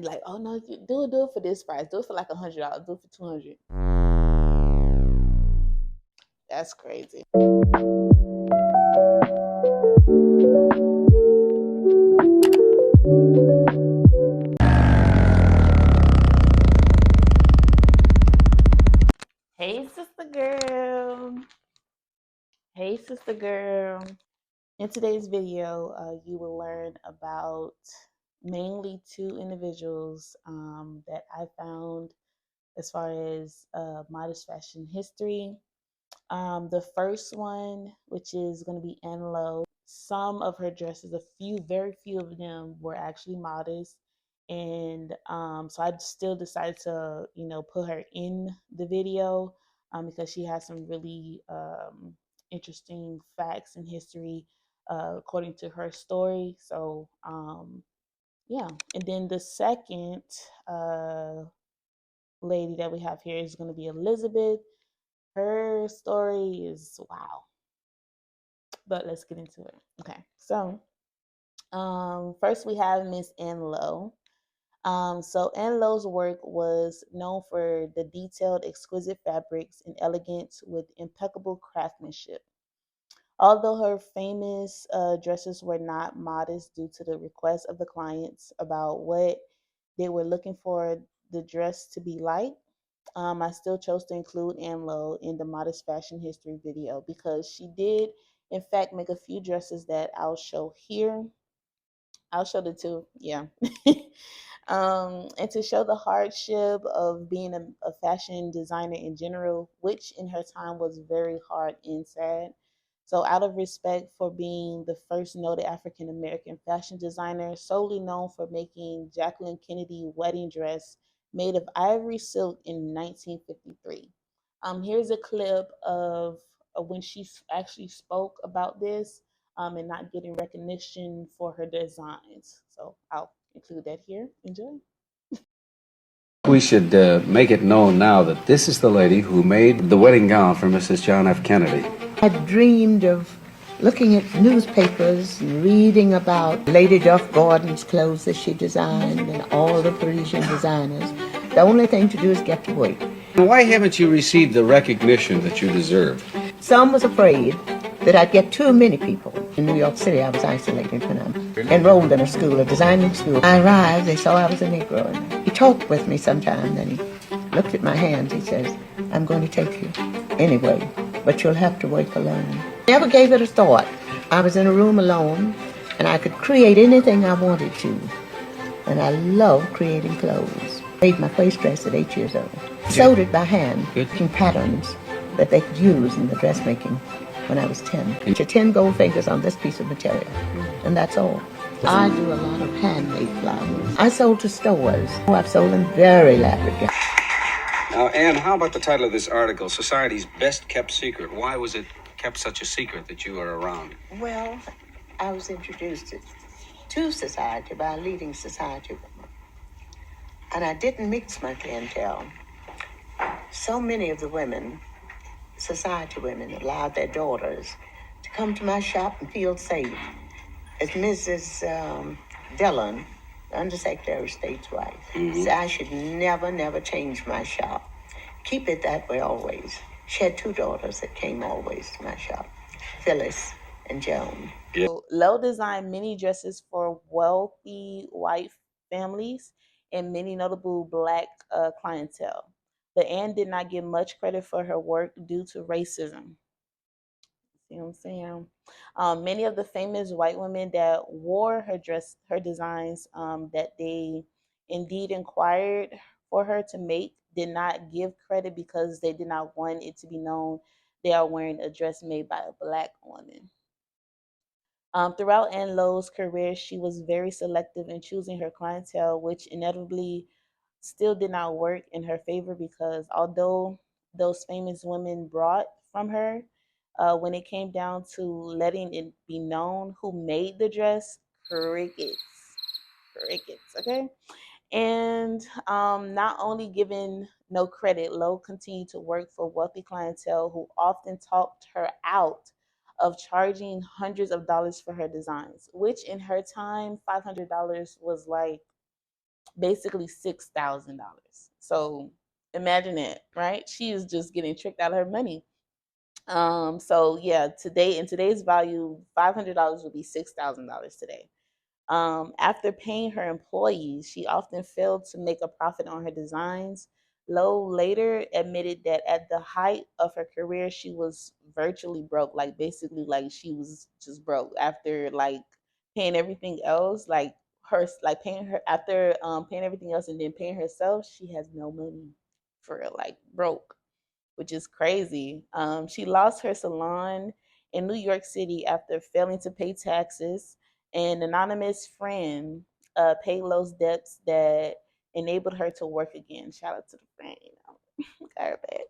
Like, oh no, do it for this price. Do it for like $100. Do it for 200. That's crazy. Hey, sister girl. Hey, sister girl. In today's video, you will learn about mainly two individuals that I found as far as modest fashion history. The first one, which is going to be Ann Lowe, some of her dresses, very few of them were actually modest. And so I still decided to, put her in the video because she has some really interesting facts and history according to her story. So, yeah. And then the second lady that we have here is going to be Elizabeth. Her story is wow, but let's get into it. Okay, so first we have Miss Ann Lowe. So Ann Lowe's work was known for the detailed, exquisite fabrics and elegance with impeccable craftsmanship. Although her famous dresses were not modest due to the request of the clients about what they were looking for the dress to be like, I still chose to include Ann Lowe in the Modest Fashion History video because she did, in fact, make a few dresses that I'll show here. I'll show the two, yeah. And to show the hardship of being a fashion designer in general, which in her time was very hard and sad. So, out of respect for being the first noted African American fashion designer, solely known for making Jacqueline Kennedy wedding dress made of ivory silk in 1953. Here's a clip of when she actually spoke about this and not getting recognition for her designs. So I'll include that here. Enjoy. We should make it known now that this is the lady who made the wedding gown for Mrs. John F. Kennedy. I dreamed of looking at newspapers and reading about Lady Duff Gordon's clothes that she designed and all the Parisian designers. The only thing to do is get to work. Why haven't you received the recognition that you deserve? Some was afraid that I'd get too many people. In New York City, I was isolated when I enrolled in a designing school. I arrived, they saw I was a Negro. And he talked with me sometime, then he looked at my hands. He says, I'm going to take you anyway, but you'll have to work alone. Never gave it a thought. I was in a room alone, and I could create anything I wanted to. And I love creating clothes. Made my first dress at 8 years old. Sewed it by hand, making patterns that they could use in the dressmaking when I was 10. 10 gold fingers on this piece of material, and that's all. I do a lot of handmade flowers. I sold to stores. I've sold them very elaborately. Now, Ann, how about the title of this article, Society's Best Kept Secret? Why was it kept such a secret that you were around? Well, I was introduced to society by a leading society woman, and I didn't mix my clientele. So many of the women, society women, allowed their daughters to come to my shop and feel safe. As Mrs. Dillon, the Undersecretary of State's wife, said I should never change my shop. Keep it that way always. She had two daughters that came always to my shop, Phyllis and Joan. Yeah. So, Lowe designed many dresses for wealthy white families and many notable black clientele. But Anne did not get much credit for her work due to racism. See what I'm saying? Many of the famous white women that wore her designs that they indeed inquired for her to make did not give credit because they did not want it to be known they are wearing a dress made by a black woman. Throughout Ann Lowe's career, she was very selective in choosing her clientele, which inevitably still did not work in her favor because although those famous women brought from her, when it came down to letting it be known who made the dress, crickets, crickets, okay? And not only given no credit, Lowe continued to work for wealthy clientele who often talked her out of charging hundreds of dollars for her designs, which in her time, $500 was like basically $6,000. So imagine that, right? She is just getting tricked out of her money. So yeah, today in today's value, $500 would be $6,000 today. After paying her employees, she often failed to make a profit on her designs. Lowe later admitted that at the height of her career, she was virtually broke. Like basically, like she was just broke after like paying everything else. Like her, like paying her after paying everything else and then paying herself. She has no money for real, like broke, which is crazy. She lost her salon in New York City after failing to pay taxes. An anonymous friend paid Lowe's debts that enabled her to work again. Shout out to the friend, you know, got her back.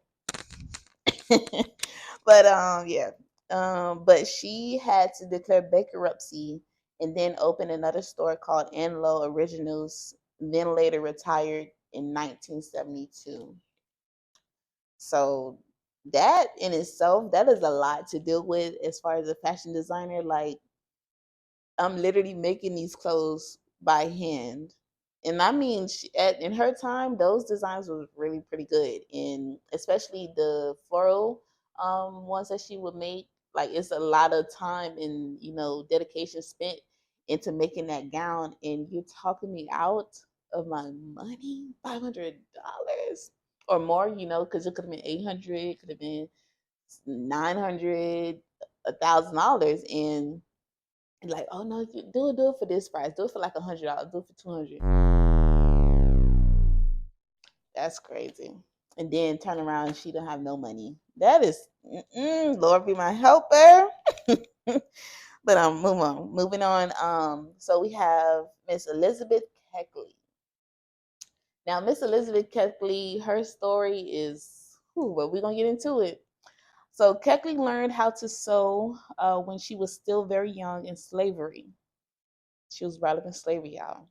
But yeah. But she had to declare bankruptcy and then open another store called Ann Lowe Originals, then later retired in 1972. So that in itself, that is a lot to deal with as far as a fashion designer. Like I'm literally making these clothes by hand. And I mean, in her time, those designs was really pretty good, and especially the floral ones that she would make. Like it's a lot of time and dedication spent into making that gown, and you're talking me out of my money, $500 or more. Because it could have been 800, could have been 900, $1,000, and like, oh no, you do it for this price. Do it for like $100. Do it for 200. That's crazy. And then turn around and she don't have no money. That is, Lord be my helper. But moving on. So we have Miss Elizabeth Keckley. Now, Miss Elizabeth Keckley, her story is, well, we're gonna get into it. So Keckley learned how to sew when she was still very young in slavery. She was brought up in slavery, y'all.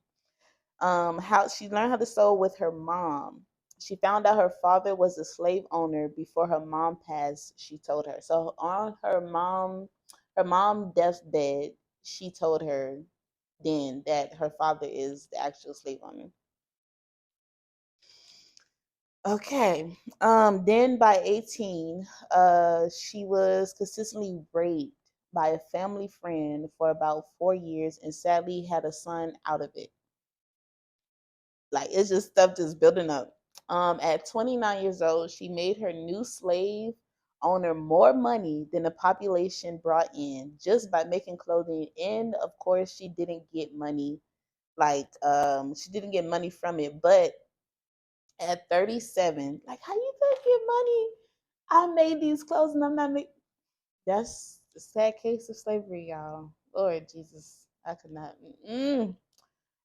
How she learned how to sew with her mom. She found out her father was a slave owner before her mom passed. She told her. So on her mom deathbed, she told her then that her father is the actual slave owner. Okay. Then by 18, she was consistently raped by a family friend for about 4 years and sadly had a son out of it. Like it's just stuff just building up. At 29 years old, she made her new slave owner more money than the population brought in just by making clothing. And of course, she didn't get money. Like she didn't get money from it. But at 37, like how you gonna get money? I made these clothes and I'm not making. That's the sad case of slavery, y'all. Lord Jesus, I could not.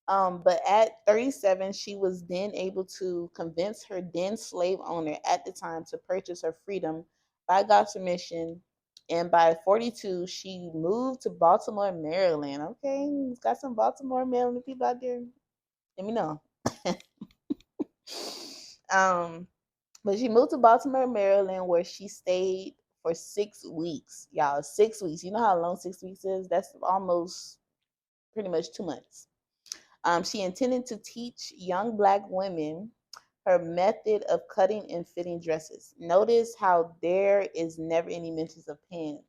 But at 37, she was then able to convince her then slave owner at the time to purchase her freedom by God's permission. And by 42, she moved to Baltimore, Maryland. Okay, got some Baltimore, Maryland people out there. Let me know. um, but she moved to Baltimore, Maryland, where she stayed for 6 weeks. Y'all, 6 weeks. You know how long 6 weeks is? That's almost pretty much 2 months. She intended to teach young Black women her method of cutting and fitting dresses. Notice how there is never any mentions of pants.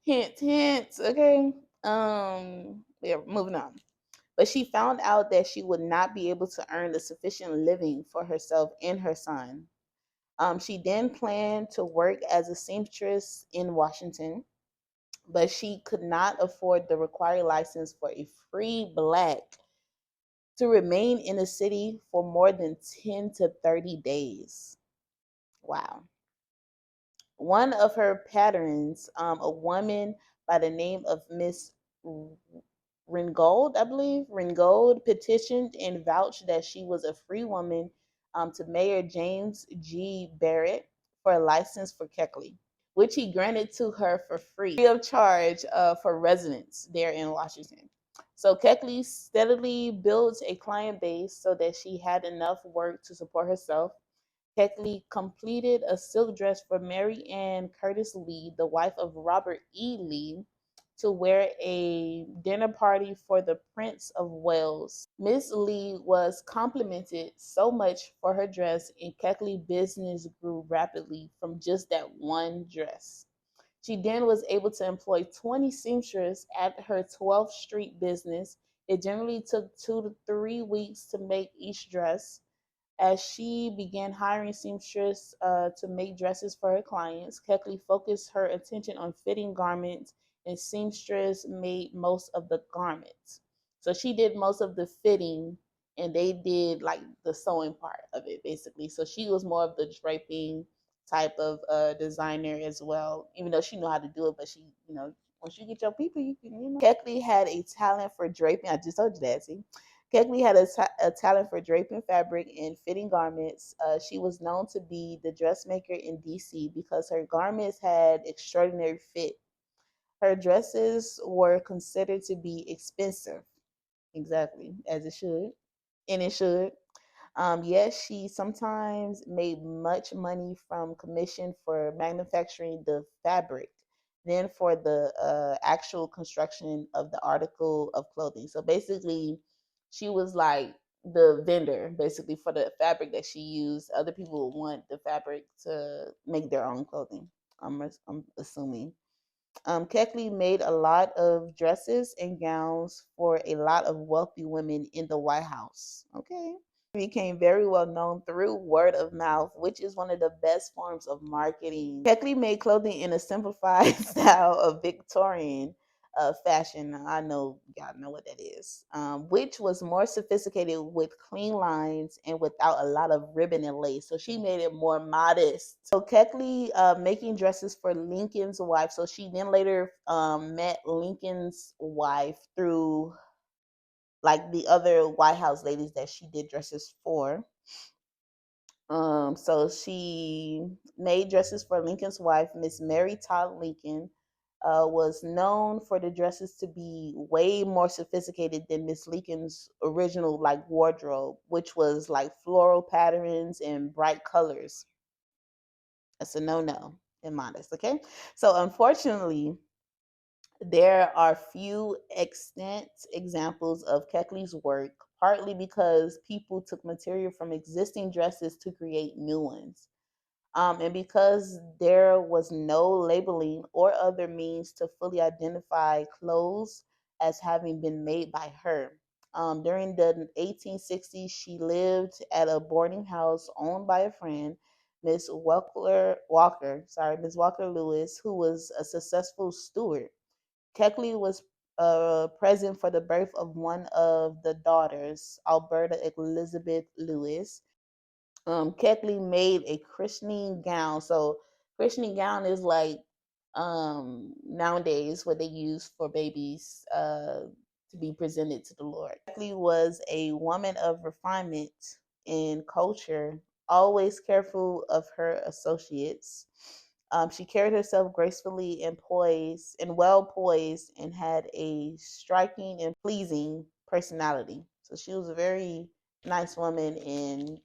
Hint, hint. Okay. Yeah, moving on. But she found out that she would not be able to earn a sufficient living for herself and her son. She then planned to work as a seamstress in Washington, but she could not afford the required license for a free Black to remain in the city for more than 10 to 30 days. Wow. One of her patterns, a woman by the name of Miss Ringgold, I believe, Ringgold petitioned and vouched that she was a free woman to Mayor James G. Barrett for a license for Keckley, which he granted to her for free of charge for residents there in Washington. So Keckley steadily built a client base so that she had enough work to support herself. Keckley completed a silk dress for Mary Ann Curtis Lee, the wife of Robert E. Lee, to wear a dinner party for the Prince of Wales. Miss Lee was complimented so much for her dress, and Keckley business grew rapidly from just that one dress. She then was able to employ 20 seamstresses at her 12th Street business. It generally took 2 to 3 weeks to make each dress. As she began hiring seamstresses to make dresses for her clients, Keckley focused her attention on fitting garments, and seamstress made most of the garments. So she did most of the fitting, and they did like the sewing part of it, basically. So she was more of the draping type of designer as well, even though she knew how to do it. But she, once you get your people, you can. Keckley had a talent for draping. I just told you that. See, Keckley had a talent for draping fabric and fitting garments. She was known to be the dressmaker in DC because her garments had extraordinary fit. Her dresses were considered to be expensive, exactly as it should, and it should. Yes, she sometimes made much money from commission for manufacturing the fabric, then for the actual construction of the article of clothing. So basically, she was like the vendor, basically, for the fabric that she used. Other people would want the fabric to make their own clothing. I'm assuming. Keckley made a lot of dresses and gowns for a lot of wealthy women in the White House. Okay. Became very well known through word of mouth, which is one of the best forms of marketing. Keckley made clothing in a simplified style of Victorian fashion. I know y'all know what that is, which was more sophisticated with clean lines and without a lot of ribbon and lace. So she made it more modest. So Keckley making dresses for Lincoln's wife. So she then later met Lincoln's wife through like the other White House ladies that she did dresses for. So she made dresses for Lincoln's wife, Miss Mary Todd Lincoln. Was known for the dresses to be way more sophisticated than Miss Lincoln's original like wardrobe, which was like floral patterns and bright colors. That's a no-no in Modest, okay? So unfortunately, there are few extant examples of Keckley's work, partly because people took material from existing dresses to create new ones. And because there was no labeling or other means to fully identify clothes as having been made by her. During the 1860s, she lived at a boarding house owned by a friend, Miss Walker Lewis, who was a successful steward. Keckley was present for the birth of one of the daughters, Alberta Elizabeth Lewis. Keckley made a christening gown. So christening gown is like nowadays what they use for babies to be presented to the Lord. Keckley was a woman of refinement and culture, always careful of her associates. She carried herself gracefully and poised and well poised and had a striking and pleasing personality. So she was a very nice woman and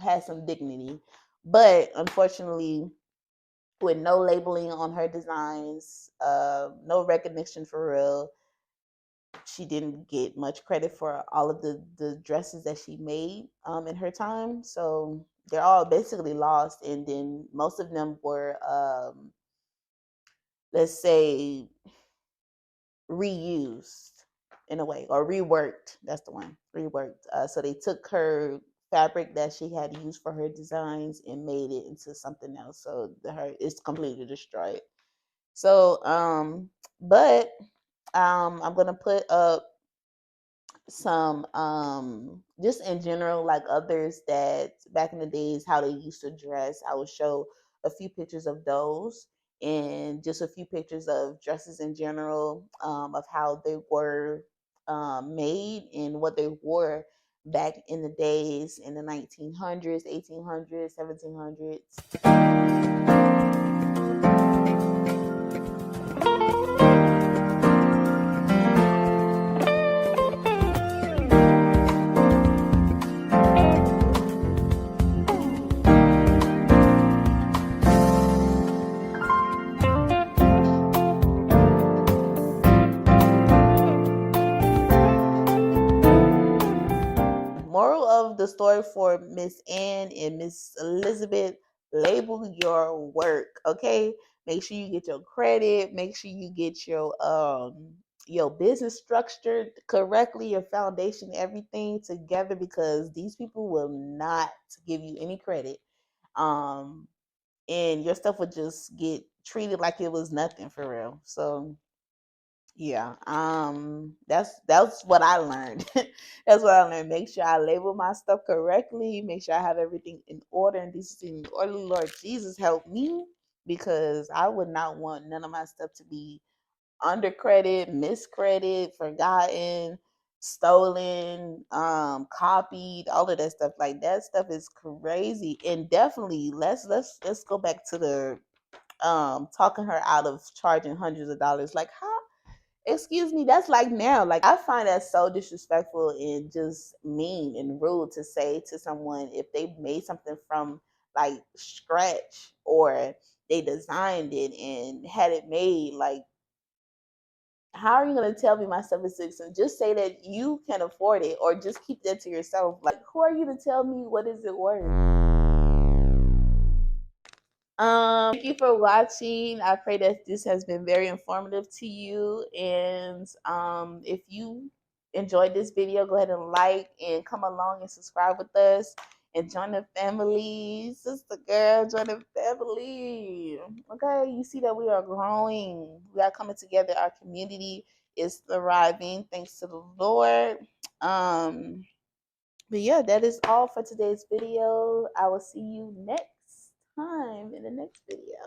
had some dignity. But unfortunately, with no labeling on her designs, no recognition for real, she didn't get much credit for all of the dresses that she made in her time. So they're all basically lost. And then most of them were, let's say, reused in a way or reworked. That's the one, reworked. So they took her fabric that she had used for her designs and made it into something else. So it's completely destroyed. So, but I'm gonna put up some just in general like others that back in the days how they used to dress. I will show a few pictures of those and just a few pictures of dresses in general, of how they were made and what they wore back in the days in the 1900s, 1800s, 1700s. moral of the story for Miss Ann and Miss Elizabeth: label your work, okay? Make sure you get your credit. Make sure you get your business structured correctly, your foundation, everything together, because these people will not give you any credit. Um, and your stuff would just get treated like it was nothing for real. So yeah, that's what I learned. That's what I learned. Make sure I label my stuff correctly. Make sure I have everything in order and decency in order. Lord Jesus, help me, because I would not want none of my stuff to be undercredit, miscredit, forgotten, stolen, copied, all of that stuff. Like that stuff is crazy. And definitely let's go back to the talking her out of charging hundreds of dollars. Like, how, excuse me, that's like now. Like, I find that so disrespectful and just mean and rude to say to someone if they made something from like scratch, or they designed it and had it made. Like, how are you going to tell me my stuff is six? And just say that you can afford it, or just keep that to yourself. Like, who are you to tell me what is it worth? Thank you for watching. I pray that this has been very informative to you. And if you enjoyed this video, go ahead and like and come along and subscribe with us and join the family. Sister girl, join the family. Okay, you see that we are growing. We are coming together. Our community is thriving, thanks to the Lord. Um, but yeah, that is all for today's video. I will see you next time in the next video.